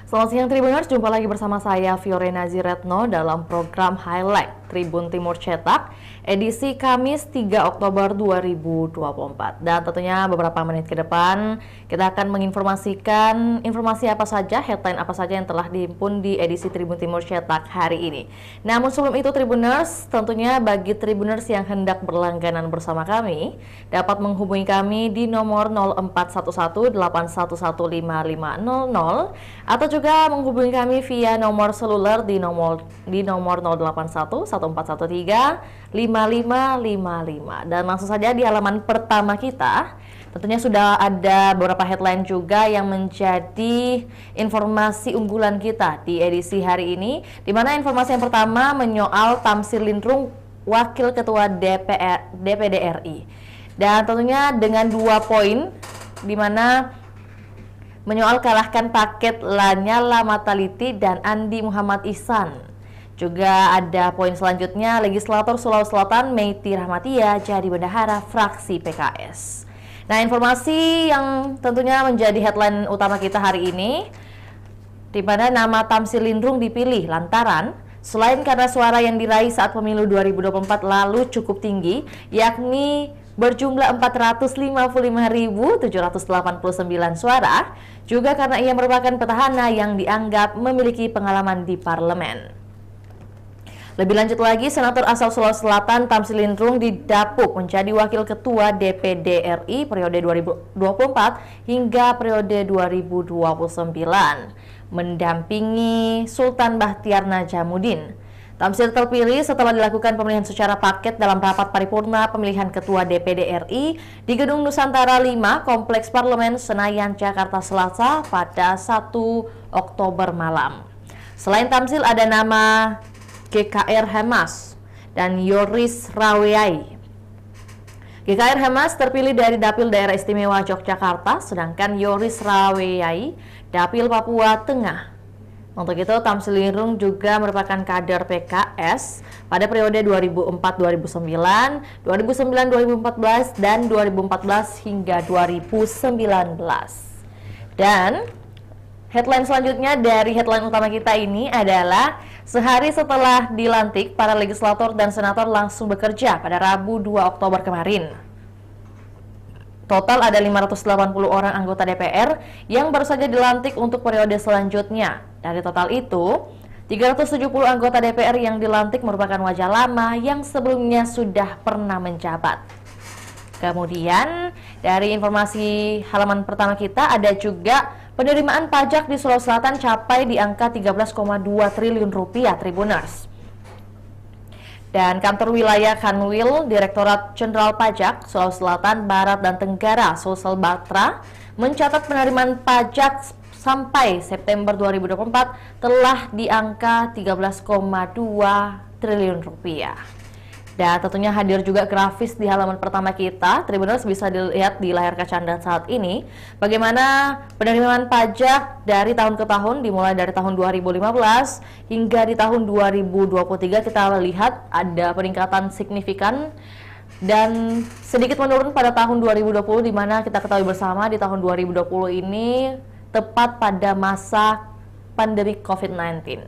Selamat siang Tribuners, jumpa lagi bersama saya Fiorena Ziretno dalam program Highlight Tribun Timur Cetak edisi Kamis 3 Oktober 2024. Dan tentunya beberapa menit ke depan kita akan menginformasikan informasi apa saja, headline apa saja yang telah dihimpun di edisi Tribun Timur Cetak hari ini. Namun sebelum itu Tribuners, tentunya bagi Tribuners yang hendak berlangganan bersama kami dapat menghubungi kami di nomor 0411811500 atau juga menghubungi kami via nomor seluler di nomor 08114135555. Dan langsung saja di halaman pertama kita tentunya sudah ada beberapa headline juga yang menjadi informasi unggulan kita di edisi hari ini, di mana informasi yang pertama menyoal Tamsil Lindrung Wakil Ketua DPD RI. Dan tentunya dengan 2 poin, di mana menyoal kalahkan paket Lanyala Mataliti dan Andi Muhammad Ihsan. Juga ada poin selanjutnya, legislator Sulawesi Selatan Meiti Rahmatia jadi bendahara fraksi PKS. Nah, informasi yang tentunya menjadi headline utama kita hari ini, di mana nama Tamsil Lindrung dipilih lantaran selain karena suara yang diraih saat pemilu 2024 lalu cukup tinggi, yakni berjumlah 455.789 suara, juga karena ia merupakan petahana yang dianggap memiliki pengalaman di parlemen. Lebih lanjut lagi, Senator asal Sulawesi Selatan Tamsil Lindrung didapuk menjadi Wakil Ketua DPD RI periode 2024 hingga periode 2029, mendampingi Sultan Bahtiar Najamuddin. Tamsil terpilih setelah dilakukan pemilihan secara paket dalam rapat paripurna pemilihan Ketua DPD RI di Gedung Nusantara 5, Kompleks Parlemen Senayan, Jakarta Selasa pada 1 Oktober malam. Selain Tamsil ada nama GKR Hemas dan Yoris Raweyai. GKR Hemas terpilih dari Dapil Daerah Istimewa Yogyakarta, sedangkan Yoris Raweyai Dapil Papua Tengah. Untuk itu, Tamsil Lindrung juga merupakan kader PKS pada periode 2004-2009, 2009-2014, dan 2014 hingga 2019. Dan headline selanjutnya dari headline utama kita ini adalah sehari setelah dilantik, para legislator dan senator langsung bekerja pada Rabu 2 Oktober kemarin. Total ada 580 orang anggota DPR yang baru saja dilantik untuk periode selanjutnya. Dari total itu, 370 anggota DPR yang dilantik merupakan wajah lama yang sebelumnya sudah pernah menjabat. Kemudian, dari informasi halaman pertama kita ada juga penerimaan pajak di Sulawesi Selatan capai di angka 13,2 triliun rupiah, Tribuners. Dan kantor wilayah Kanwil Direktorat Jenderal Pajak Sulawesi Selatan, Barat, dan Tenggara Sulsel Batra mencatat penerimaan pajak sampai September 2024 telah di angka 13,2 triliun rupiah. Dan tentunya hadir juga grafis di halaman pertama kita. Tribuners bisa dilihat di layar kaca Anda saat ini bagaimana penerimaan pajak dari tahun ke tahun, dimulai dari tahun 2015 hingga di tahun 2023 kita lihat ada peningkatan signifikan dan sedikit menurun pada tahun 2020, di mana kita ketahui bersama di tahun 2020 ini tepat pada masa pandemi COVID-19.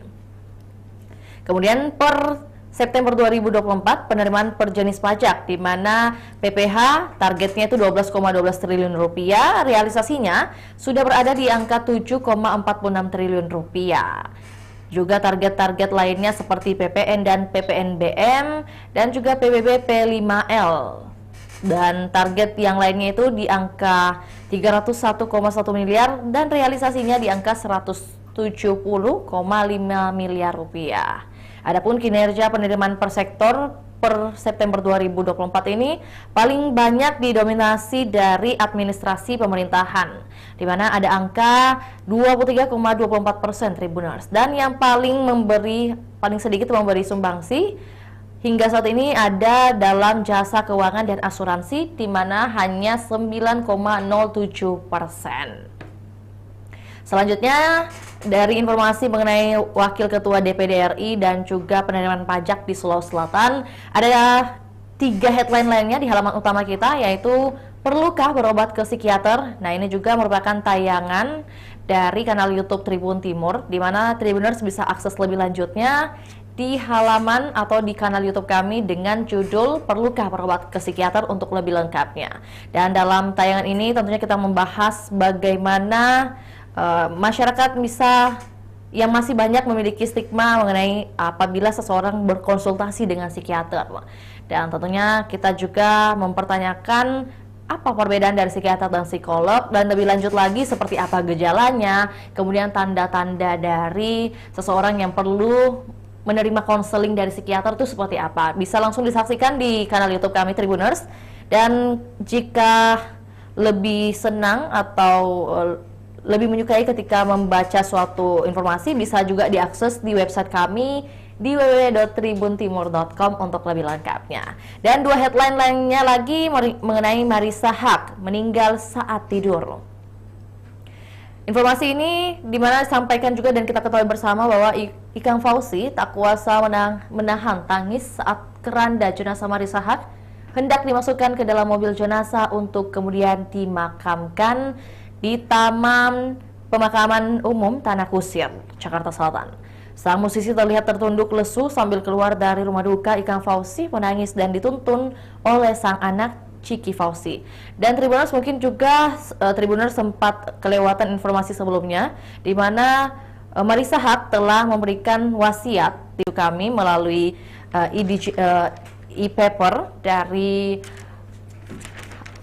Kemudian per September 2024 penerimaan per jenis pajak, di mana PPH targetnya itu 12,12 triliun rupiah, realisasinya sudah berada di angka 7,46 triliun rupiah. Juga target-target lainnya seperti PPN dan PPNBM dan juga PBB P5L. Dan target yang lainnya itu di angka 301,1 miliar dan realisasinya di angka 170,5 miliar rupiah. Adapun kinerja penerimaan per sektor per September 2024 ini paling banyak didominasi dari administrasi pemerintahan, di mana ada angka 23,24%, Tribuners. Dan yang paling sedikit memberi sumbangsi hingga saat ini ada dalam jasa keuangan dan asuransi, di mana hanya 9,07%. Selanjutnya, dari informasi mengenai Wakil Ketua DPD RI dan juga penerimaan pajak di Sulawesi Selatan, ada 3 headline lainnya di halaman utama kita, yaitu perlukah berobat ke psikiater? Nah, ini juga merupakan tayangan dari kanal YouTube Tribun Timur, di mana Tribuners bisa akses lebih lanjutnya di halaman atau di kanal YouTube kami dengan judul Perlukah Berobat ke Psikiater untuk lebih lengkapnya. Dan dalam tayangan ini tentunya kita membahas bagaimana masyarakat yang masih banyak memiliki stigma mengenai apabila seseorang berkonsultasi dengan psikiater. Dan tentunya kita juga mempertanyakan apa perbedaan dari psikiater dan psikolog, dan lebih lanjut lagi seperti apa gejalanya, kemudian tanda-tanda dari seseorang yang perlu menerima konseling dari psikiater itu seperti apa. Bisa langsung disaksikan di kanal YouTube kami Tribuners. Dan jika lebih senang atau lebih menyukai ketika membaca suatu informasi, bisa juga diakses di website kami di www.tribuntimur.com untuk lebih lengkapnya. Dan dua headline lainnya lagi mengenai Marissa Haque meninggal saat tidur. Informasi ini dimana disampaikan juga dan kita ketahui bersama bahwa Ikang Fauzi tak kuasa menahan tangis saat keranda jenazah Marissa Haque hendak dimasukkan ke dalam mobil jenazah untuk kemudian dimakamkan di Taman Pemakaman Umum Tanah Kusir, Jakarta Selatan. Sang musisi terlihat tertunduk lesu sambil keluar dari rumah duka Ikang Fauzi, menangis dan dituntun oleh sang anak Ciki Fauzi. Dan Tribuners mungkin juga Tribuners sempat kelewatan informasi sebelumnya, di mana Marissa Haque telah memberikan wasiat di kami melalui e-paper dari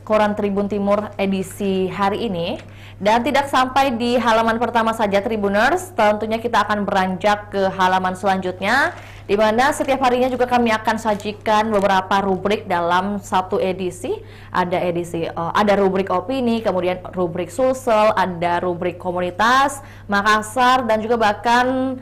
Koran Tribun Timur edisi hari ini. Dan tidak sampai di halaman pertama saja Tribuners, tentunya kita akan beranjak ke halaman selanjutnya, di mana setiap harinya juga kami akan sajikan beberapa rubrik dalam satu edisi. Ada rubrik opini, kemudian rubrik Sulsel, ada rubrik komunitas Makassar, dan juga bahkan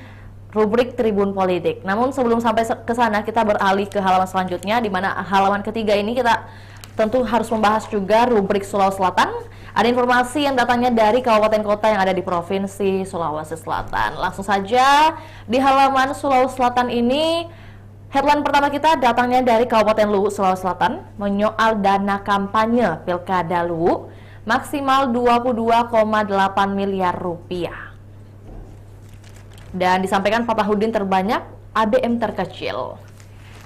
rubrik Tribun Politik. Namun sebelum sampai ke sana, kita beralih ke halaman selanjutnya, di mana halaman ketiga ini kita tentu harus membahas juga rubrik Sulawesi Selatan. Ada informasi yang datangnya dari kabupaten kota yang ada di Provinsi Sulawesi Selatan. Langsung saja di halaman Sulawesi Selatan ini, headline pertama kita datangnya dari Kabupaten Luwu, Sulawesi Selatan, menyoal dana kampanye Pilkada Luwu maksimal 22,8 miliar rupiah. Dan disampaikan Fatahudin terbanyak, ABM terkecil.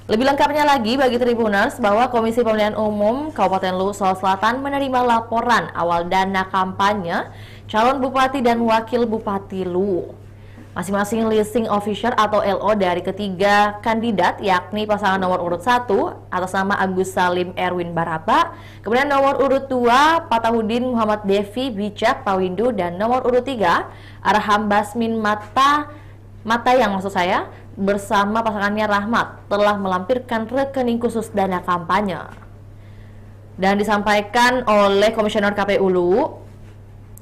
Lebih lengkapnya lagi bagi Tribuners bahwa Komisi Pemilihan Umum Kabupaten Luwu, Sulawesi Selatan menerima laporan awal dana kampanye calon bupati dan wakil bupati Luwu. Masing-masing listing officer atau LO dari ketiga kandidat, yakni pasangan nomor urut 1 atas nama Agus Salim Erwin Barata, kemudian nomor urut 2 Fatahudin Muhammad Devi Bijak Pawindu, dan nomor urut 3 Arham Basmin Matayang bersama pasangannya Rahmat telah melampirkan rekening khusus dana kampanye. Dan disampaikan oleh Komisioner KPU Luwu,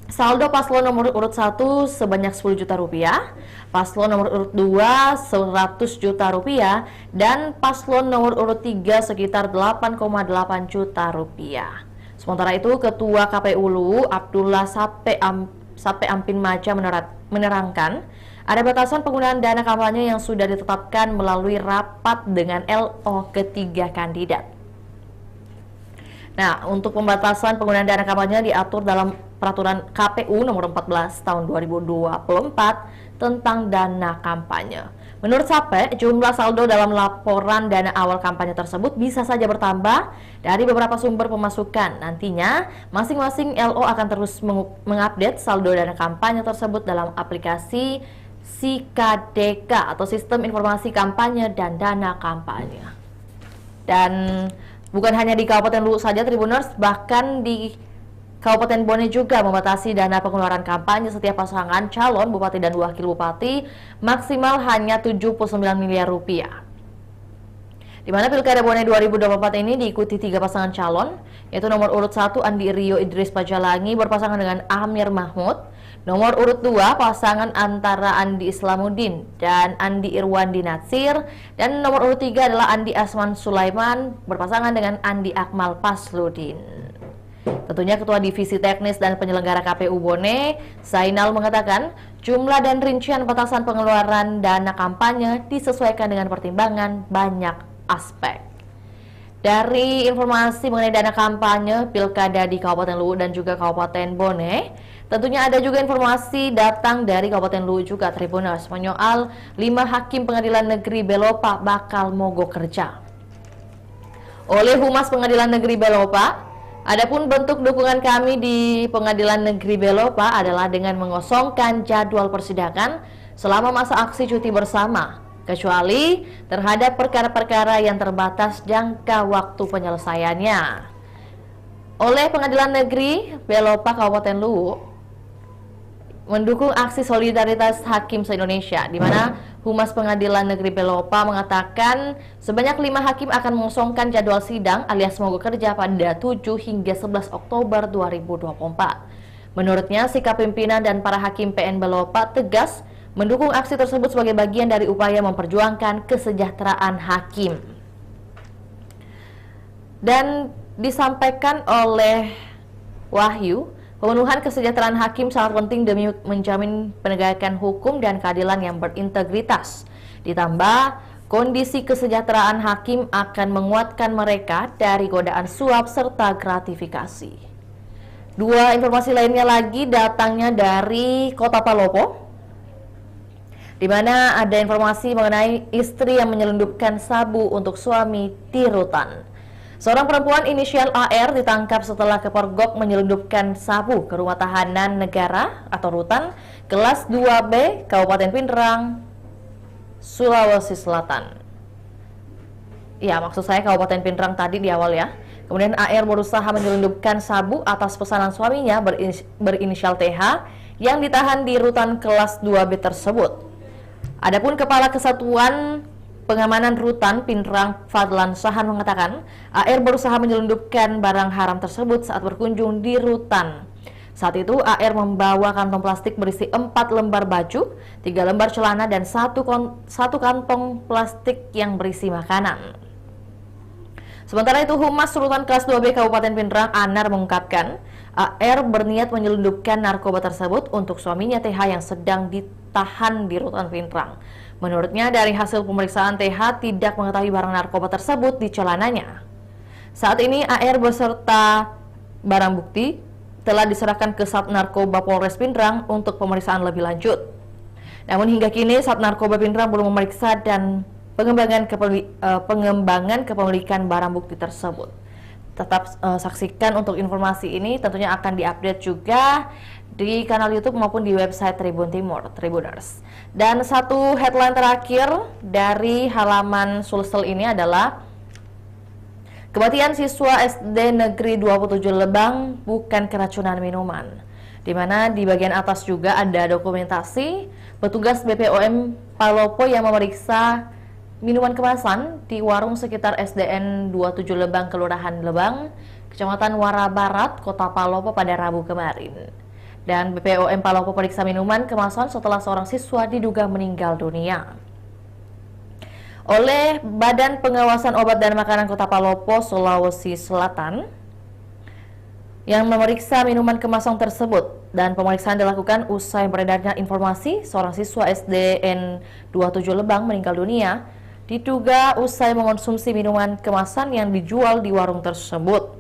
saldo paslon nomor urut 1 sebanyak 10 juta rupiah, paslon nomor urut 2 100 juta rupiah, dan paslon nomor urut 3 sekitar 8,8 juta rupiah. Sementara itu, Ketua KPU Luwu Abdullah Sape Ampin Maja menerangkan ada batasan penggunaan dana kampanye yang sudah ditetapkan melalui rapat dengan LO ketiga kandidat. Nah, untuk pembatasan penggunaan dana kampanye diatur dalam Peraturan KPU nomor 14 tahun 2024 tentang dana kampanye. Menurut Sape, jumlah saldo dalam laporan dana awal kampanye tersebut bisa saja bertambah dari beberapa sumber pemasukan. Nantinya, masing-masing LO akan terus mengupdate saldo dana kampanye tersebut dalam aplikasi SIKADK atau Sistem Informasi Kampanye dan Dana Kampanye. Dan bukan hanya di Kabupaten Luwu saja Tribuners, bahkan di Kabupaten Bone juga membatasi dana pengeluaran kampanye setiap pasangan calon bupati dan wakil bupati maksimal hanya 79 miliar rupiah. Di mana Pilkada Bone 2024 ini diikuti 3 pasangan calon, yaitu nomor urut 1 Andi Rio Idris Pajalangi berpasangan dengan Amir Mahmud, nomor urut 2 pasangan antara Andi Islamuddin dan Andi Irwandi Natsir, dan nomor urut 3 adalah Andi Asman Sulaiman berpasangan dengan Andi Akmal Pasludin. Tentunya Ketua Divisi Teknis dan Penyelenggara KPU Bone, Zainal mengatakan jumlah dan rincian batasan pengeluaran dana kampanye disesuaikan dengan pertimbangan banyak aspek. Dari informasi mengenai dana kampanye Pilkada di Kabupaten Luwu dan juga Kabupaten Bone, Tentunya ada juga informasi datang dari Kabupaten Luwu juga Tribuners menyoal 5 hakim pengadilan negeri Belopa bakal mogok kerja. Oleh Humas Pengadilan Negeri Belopa, adapun bentuk dukungan kami di Pengadilan Negeri Belopa adalah dengan mengosongkan jadwal persidangan selama masa aksi cuti bersama, kecuali terhadap perkara-perkara yang terbatas jangka waktu penyelesaiannya. Oleh Pengadilan Negeri Belopa Kabupaten Luwu mendukung aksi solidaritas hakim se-Indonesia, di mana Humas Pengadilan Negeri Belopa mengatakan sebanyak 5 hakim akan mengosongkan jadwal sidang alias mogok kerja pada 7 hingga 11 Oktober 2024. Menurutnya, sikap pimpinan dan para hakim PN Belopa tegas mendukung aksi tersebut sebagai bagian dari upaya memperjuangkan kesejahteraan hakim. Dan disampaikan oleh Wahyu, pemenuhan kesejahteraan hakim sangat penting demi menjamin penegakan hukum dan keadilan yang berintegritas. Ditambah, kondisi kesejahteraan hakim akan menguatkan mereka dari godaan suap serta gratifikasi. Dua informasi lainnya lagi datangnya dari Kota Palopo, di mana ada informasi mengenai istri yang menyelundupkan sabu untuk suami di rutan. Seorang perempuan inisial AR ditangkap setelah kepergok menyelundupkan sabu ke rumah tahanan negara atau rutan kelas 2B Kabupaten Pindrang, Sulawesi Selatan. Ya, maksud saya Kabupaten Pindrang tadi di awal ya. Kemudian AR berusaha menyelundupkan sabu atas pesanan suaminya berinisial TH yang ditahan di rutan kelas 2B tersebut. Adapun Kepala Kesatuan Pengamanan Rutan Pindrang Fadlan Sahan mengatakan AR berusaha menyelundupkan barang haram tersebut saat berkunjung di rutan. Saat itu AR membawa kantong plastik berisi 4 lembar baju, 3 lembar celana dan satu kantong plastik yang berisi makanan. Sementara itu Humas Rutan kelas 2B Kabupaten Pindrang Anar mengungkapkan AR berniat menyelundupkan narkoba tersebut untuk suaminya TH yang sedang ditahan di Rutan Pindrang. Menurutnya dari hasil pemeriksaan TH tidak mengetahui barang narkoba tersebut di celananya. Saat ini AR beserta barang bukti telah diserahkan ke Sat Narkoba Polres Pindrang untuk pemeriksaan lebih lanjut. Namun hingga kini Sat Narkoba Pindrang belum memeriksa dan pengembangan kepemilikan barang bukti tersebut. Tetap saksikan untuk informasi ini, tentunya akan diupdate juga di kanal YouTube maupun di website Tribun Timur, Tribuners. Dan satu headline terakhir dari halaman Sulsel ini adalah kematian siswa SD Negeri 27 Lebang bukan keracunan minuman. Di mana di bagian atas juga ada dokumentasi petugas BPOM Palopo yang memeriksa minuman kemasan di warung sekitar SDN 27 Lebang, Kelurahan Lebang, Kecamatan Wara Barat, Kota Palopo pada Rabu kemarin. Dan BPOM Palopo periksa minuman kemasan setelah seorang siswa diduga meninggal dunia. Oleh Badan Pengawasan Obat dan Makanan Kota Palopo, Sulawesi Selatan, yang memeriksa minuman kemasan tersebut, dan pemeriksaan dilakukan usai beredarnya informasi seorang siswa SDN 27 Lebang meninggal dunia diduga usai mengonsumsi minuman kemasan yang dijual di warung tersebut.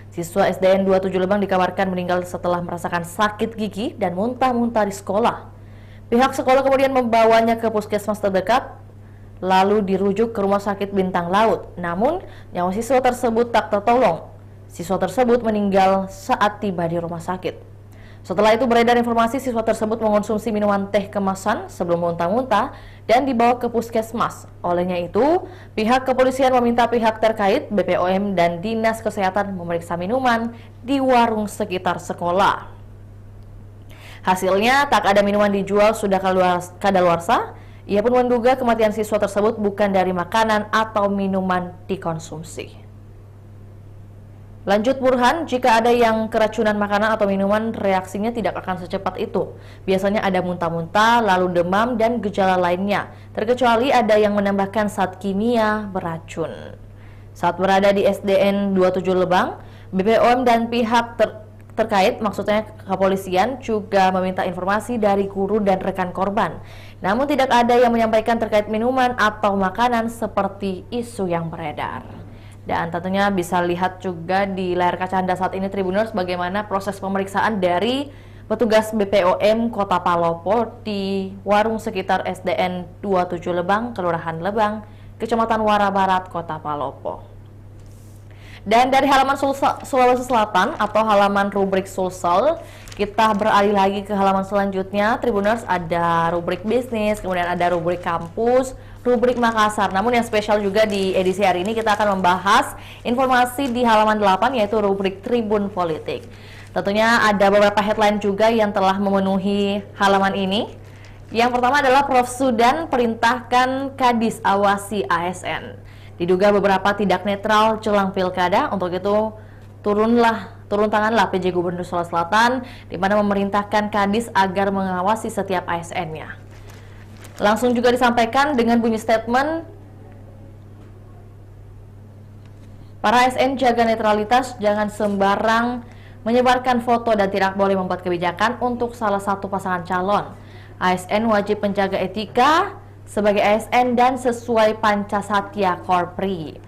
Siswa SDN 27 Lebang dikabarkan meninggal setelah merasakan sakit gigi dan muntah-muntah di sekolah. Pihak sekolah kemudian membawanya ke puskesmas terdekat, lalu dirujuk ke Rumah Sakit Bintang Laut. Namun, nyawa siswa tersebut tak tertolong. Siswa tersebut meninggal saat tiba di rumah sakit. Setelah itu beredar informasi siswa tersebut mengonsumsi minuman teh kemasan sebelum muntah-muntah dan dibawa ke puskesmas. Olehnya itu, pihak kepolisian meminta pihak terkait, BPOM dan Dinas Kesehatan memeriksa minuman di warung sekitar sekolah. Hasilnya, tak ada minuman dijual sudah kadaluarsa. Ia pun menduga kematian siswa tersebut bukan dari makanan atau minuman dikonsumsi. Lanjut Burhan, jika ada yang keracunan makanan atau minuman, reaksinya tidak akan secepat itu. Biasanya ada muntah-muntah, lalu demam, dan gejala lainnya. Terkecuali ada yang menambahkan zat kimia beracun. Saat berada di SDN 27 Lebang, BPOM dan pihak terkait, maksudnya kepolisian, juga meminta informasi dari guru dan rekan korban. Namun tidak ada yang menyampaikan terkait minuman atau makanan seperti isu yang beredar. Dan tentunya bisa lihat juga di layar kaca Anda saat ini Tribuners bagaimana proses pemeriksaan dari petugas BPOM Kota Palopo di warung sekitar SDN 27 Lebang, Kelurahan Lebang, Kecamatan Wara Barat, Kota Palopo. Dan dari halaman Sulawesi Selatan atau halaman rubrik Sulsel, kita beralih lagi ke halaman selanjutnya. Tribuners, ada rubrik bisnis, kemudian ada rubrik kampus, rubrik Makassar. Namun yang spesial juga di edisi hari ini kita akan membahas informasi di halaman 8, yaitu rubrik Tribun Politik. Tentunya ada beberapa headline juga yang telah memenuhi halaman ini. Yang pertama adalah Prof. Sudan perintahkan Kadis awasi ASN. Diduga beberapa tidak netral jelang pilkada, untuk itu turun tanganlah PJ Gubernur Sulawesi Selatan, di mana memerintahkan Kadis agar mengawasi setiap ASN-nya. Langsung juga disampaikan dengan bunyi statement, para ASN jaga netralitas, jangan sembarang menyebarkan foto dan tidak boleh membuat kebijakan untuk salah satu pasangan calon. ASN wajib menjaga etika sebagai ASN dan sesuai Pancasatya Korpri.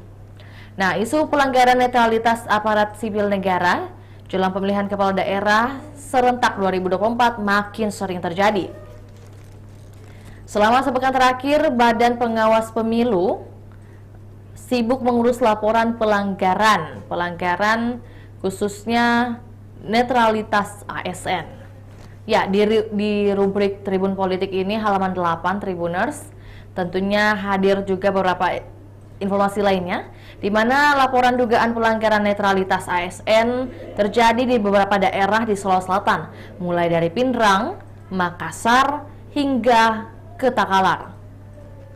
Nah, isu pelanggaran netralitas aparat sipil negara jelang pemilihan kepala daerah serentak 2024 makin sering terjadi. Selama sepekan terakhir, Badan Pengawas Pemilu sibuk mengurus laporan pelanggaran khususnya netralitas ASN. Ya, di rubrik Tribun Politik ini halaman 8 Tribuners tentunya hadir juga beberapa informasi lainnya, di mana laporan dugaan pelanggaran netralitas ASN terjadi di beberapa daerah di Sulawesi Selatan, mulai dari Pindrang, Makassar, hingga ke Takalar.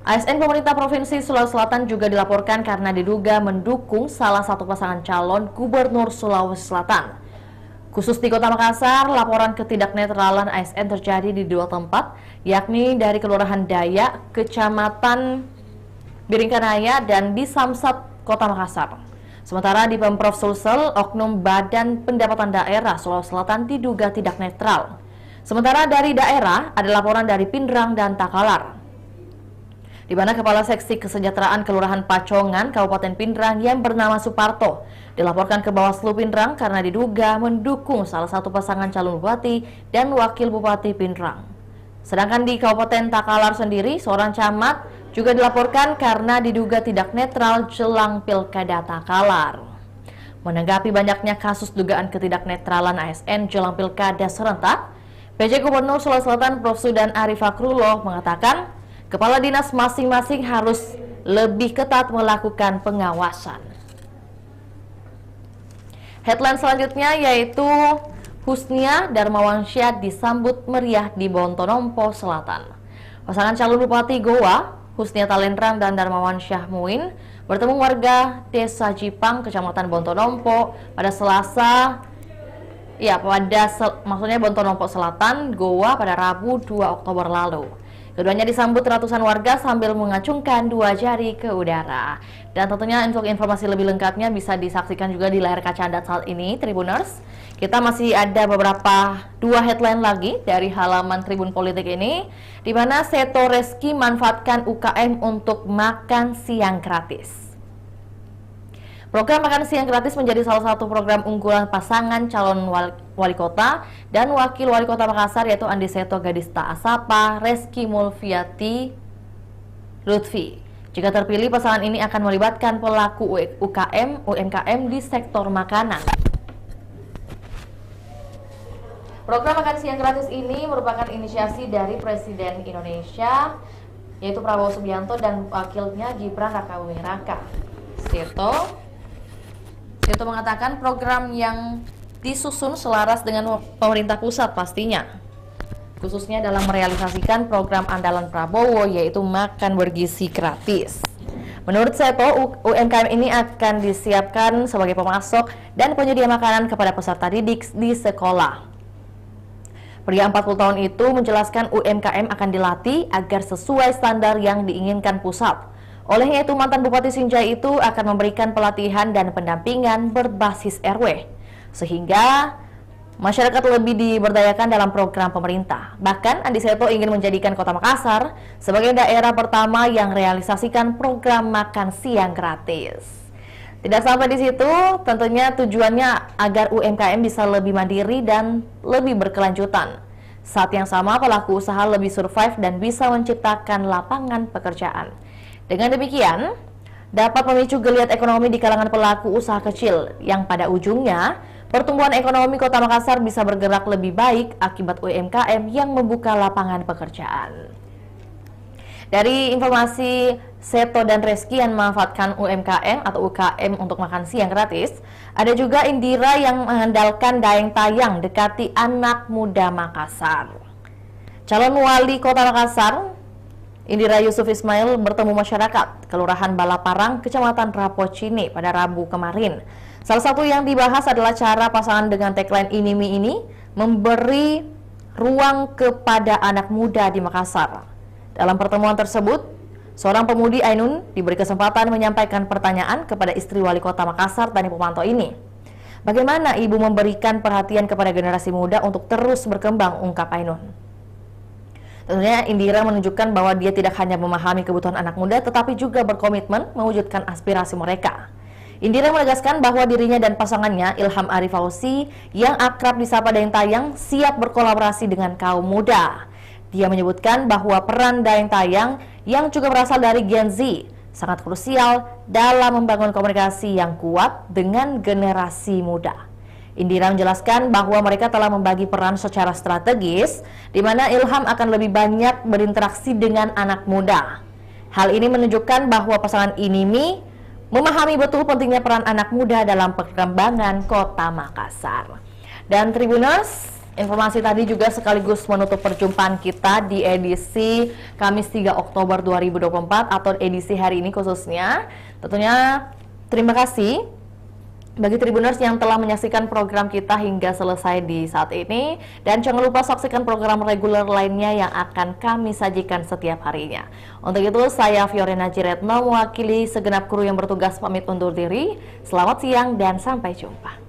ASN pemerintah Provinsi Sulawesi Selatan juga dilaporkan karena diduga mendukung salah satu pasangan calon Gubernur Sulawesi Selatan. Khusus di Kota Makassar, laporan ketidaknetralan ASN terjadi di 2 tempat, yakni dari Kelurahan Dayak, Kecamatan Biringkanaya, dan di Samsat, Kota Makassar. Sementara di Pemprov Sulsel, oknum Badan Pendapatan Daerah Sulawesi Selatan diduga tidak netral. Sementara dari daerah, ada laporan dari Pindrang dan Takalar, di mana Kepala Seksi Kesejahteraan Kelurahan Pacongan, Kabupaten Pindrang yang bernama Suparto dilaporkan ke Bawaslu Pindrang karena diduga mendukung salah satu pasangan calon bupati dan wakil bupati Pindrang. Sedangkan di Kabupaten Takalar sendiri, seorang camat juga dilaporkan karena diduga tidak netral jelang Pilkada Takalar. Menanggapi banyaknya kasus dugaan ketidaknetralan ASN jelang Pilkada serentak, PJ Gubernur Sulawesi Selatan Prof. Sudan Arif Fakrullah mengatakan, kepala dinas masing-masing harus lebih ketat melakukan pengawasan. Headline selanjutnya yaitu Husnia Darmawansyah disambut meriah di Bontonompo Selatan. Pasangan calon Bupati Goa, Husnia Talendrang dan Darmawansyah Muin, bertemu warga Desa Jipang, Kecamatan Bontonompo pada Selasa, maksudnya Bontonompo Selatan, Goa pada Rabu 2 Oktober lalu. Keduanya disambut ratusan warga sambil mengacungkan 2 jari ke udara. Dan tentunya untuk informasi lebih lengkapnya bisa disaksikan juga di layar kaca Anda saat ini, Tribuners. Kita masih ada beberapa 2 headline lagi dari halaman Tribun Politik ini, di mana Seto Reski manfaatkan UKM untuk makan siang gratis. Program makan siang gratis menjadi salah satu program unggulan pasangan calon wali kota dan wakil wali kota Makassar, yaitu Andi Seto Gadista Asapa, Reski Mulfiati Lutfi. Jika terpilih, pasangan ini akan melibatkan pelaku UMKM di sektor makanan. Program makan siang gratis ini merupakan inisiasi dari Presiden Indonesia, yaitu Prabowo Subianto, dan wakilnya Gibran Rakabuming Raka. Seto mengatakan program yang disusun selaras dengan pemerintah pusat pastinya, khususnya dalam merealisasikan program andalan Prabowo, yaitu makan bergizi gratis. Menurut Seto, UMKM ini akan disiapkan sebagai pemasok dan penyedia makanan kepada peserta didik di sekolah. Pria 40 tahun itu menjelaskan UMKM akan dilatih agar sesuai standar yang diinginkan pusat. Olehnya itu, mantan Bupati Sinjai itu akan memberikan pelatihan dan pendampingan berbasis RW, sehingga masyarakat lebih diberdayakan dalam program pemerintah. Bahkan, Andi Seto ingin menjadikan Kota Makassar sebagai daerah pertama yang realisasikan program makan siang gratis. Tidak sampai di situ, tentunya tujuannya agar UMKM bisa lebih mandiri dan lebih berkelanjutan. Saat yang sama, pelaku usaha lebih survive dan bisa menciptakan lapangan pekerjaan. Dengan demikian, dapat memicu geliat ekonomi di kalangan pelaku usaha kecil, yang pada ujungnya, pertumbuhan ekonomi Kota Makassar bisa bergerak lebih baik akibat UMKM yang membuka lapangan pekerjaan. Dari informasi Seto dan Reski yang memanfaatkan UMKM atau UKM untuk makan siang gratis, ada juga Indira yang mengandalkan dayang tayang dekati anak muda Makassar. Calon wali Kota Makassar, Indira Yusuf Ismail bertemu masyarakat Kelurahan Balaparang, Kecamatan Rapocini pada Rabu kemarin. Salah satu yang dibahas adalah cara pasangan dengan tagline "Inimi ini" memberi ruang kepada anak muda di Makassar. Dalam pertemuan tersebut, seorang pemudi Ainun diberi kesempatan menyampaikan pertanyaan kepada istri wali kota Makassar, Tani Pomanto ini. Bagaimana ibu memberikan perhatian kepada generasi muda untuk terus berkembang, ungkap Ainun. Tentunya Indira menunjukkan bahwa dia tidak hanya memahami kebutuhan anak muda, tetapi juga berkomitmen mewujudkan aspirasi mereka. Indira menegaskan bahwa dirinya dan pasangannya, Ilham Arif Fauzi, yang akrab disapa Dayang Tayang, siap berkolaborasi dengan kaum muda. Dia menyebutkan bahwa peran Dayang Tayang yang juga berasal dari Gen Z sangat krusial dalam membangun komunikasi yang kuat dengan generasi muda. Indira menjelaskan bahwa mereka telah membagi peran secara strategis, di mana Ilham akan lebih banyak berinteraksi dengan anak muda. Hal ini menunjukkan bahwa pasangan Inimi memahami betul pentingnya peran anak muda dalam perkembangan Kota Makassar. Dan Tribuners, informasi tadi juga sekaligus menutup perjumpaan kita di edisi Kamis 3 Oktober 2024 atau edisi hari ini khususnya. Tentunya terima kasih bagi Tribuners yang telah menyaksikan program kita hingga selesai di saat ini. Dan jangan lupa saksikan program reguler lainnya yang akan kami sajikan setiap harinya. Untuk itu, saya Fiorina Ciretno mewakili segenap kru yang bertugas pamit undur diri. Selamat siang dan sampai jumpa.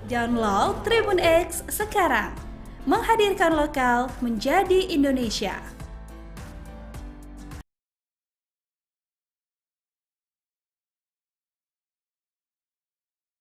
Download Tribun X sekarang, menghadirkan lokal menjadi Indonesia.